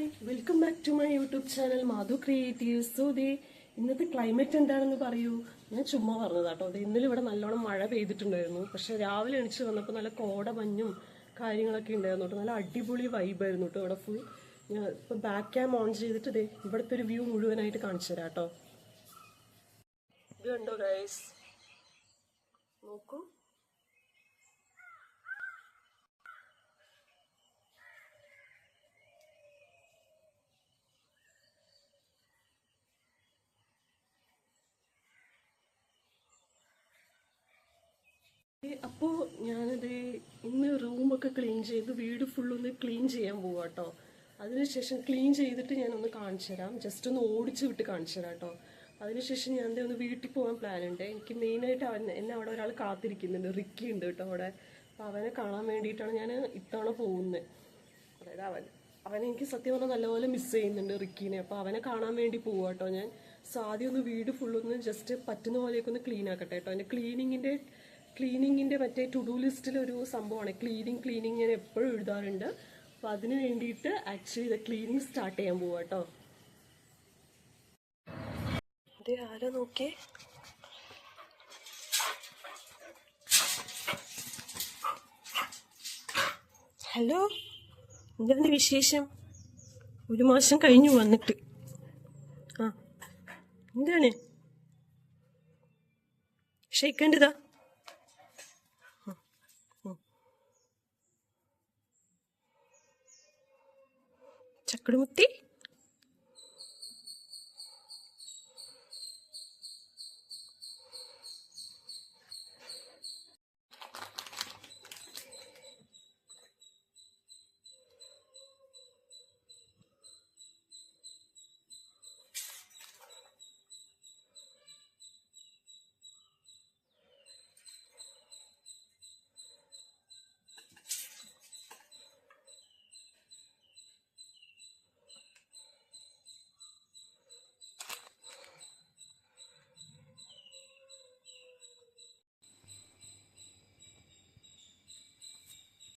Hi, welcome back to my YouTube channel Madhu creatives. So ദേ ഇന്നത്തെ climate എന്താണെന്ന് പറയൂ. ഞാൻ ചുമ്മാ പറഞ്ഞതാട്ടോ. അത് ഇന്നലെ ഇവിടെ നല്ലോണം മഴ പെയ്തിട്ടുണ്ടായിരുന്നു. പക്ഷെ രാവിലെ എണിച്ച് വന്നപ്പോൾ നല്ല കോടമഞ്ഞും കാര്യങ്ങളൊക്കെ ഉണ്ടായിരുന്നു കേട്ടോ. നല്ല അടിപൊളി വൈബായിരുന്നു കേട്ടോ ഇവിടെ ഫുൾ. ഞാൻ ഇപ്പം ബാക്ക് ക്യാം ഓൺ ചെയ്തിട്ട് ദേ ഇവിടുത്തെ ഒരു വ്യൂ മുഴുവനായിട്ട് കാണിച്ചു തരാം കേട്ടോ. ഇത് കണ്ടോ ഗൈസ്, നോക്കൂ. അപ്പോൾ ഞാനത് ഇന്ന് റൂമൊക്കെ ക്ലീൻ ചെയ്ത് വീട് ഫുള്ളൊന്ന് ക്ലീൻ ചെയ്യാൻ പോവാം കേട്ടോ. അതിനുശേഷം ക്ലീൻ ചെയ്തിട്ട് ഞാനൊന്ന് കാണിച്ചു തരാം, ജസ്റ്റ് ഒന്ന് ഓടിച്ച് വിട്ട് കാണിച്ചു തരാം കേട്ടോ. അതിനുശേഷം ഞാൻ ഒന്ന് വീട്ടിൽ പോകാൻ പ്ലാൻ ഉണ്ട്. എനിക്ക് മെയിനായിട്ട് എന്നെ അവിടെ ഒരാൾ കാത്തിരിക്കുന്നുണ്ട്, റിക്കി ഉണ്ട് കേട്ടോ അവിടെ. അപ്പോൾ അവനെ കാണാൻ വേണ്ടിയിട്ടാണ് ഞാൻ ഇത്തവണ പോകുന്നത്. അതായത് അവനെ എനിക്ക് സത്യം പറഞ്ഞാൽ നല്ലപോലെ മിസ് ചെയ്യുന്നുണ്ട് റിക്കീനെ. അപ്പോൾ അവനെ കാണാൻ വേണ്ടി പോവാം കേട്ടോ ഞാൻ. സോ ആദ്യം ഒന്ന് വീട് ഫുള്ളൊന്ന് ജസ്റ്റ് പറ്റുന്ന പോലെയൊക്കെ ഒന്ന് ക്ലീൻ ആക്കട്ടെ കേട്ടോ. എൻ്റെ ക്ലീനിങ്ങിൻ്റെ മറ്റേ ടു ഡു ലിസ്റ്റിലൊരു സംഭവമാണ് ക്ലീനിങ് ഞാൻ എപ്പോഴും എഴുതാറുണ്ട്. അപ്പോൾ അതിന് വേണ്ടിയിട്ട് ആക്ച്വലി ഇത് ക്ലീനിങ് സ്റ്റാർട്ട് ചെയ്യാൻ പോവാം കേട്ടോ. അതെ, ആരോ നോക്കിയേ. ഹലോ, എന്താണ് വിശേഷം? ഒരു മാസം കഴിഞ്ഞു വന്നിട്ട്. ആ, എന്താണ് ഷെയ്ക്കേണ്ടതാ? ചക്കടുമുത്തി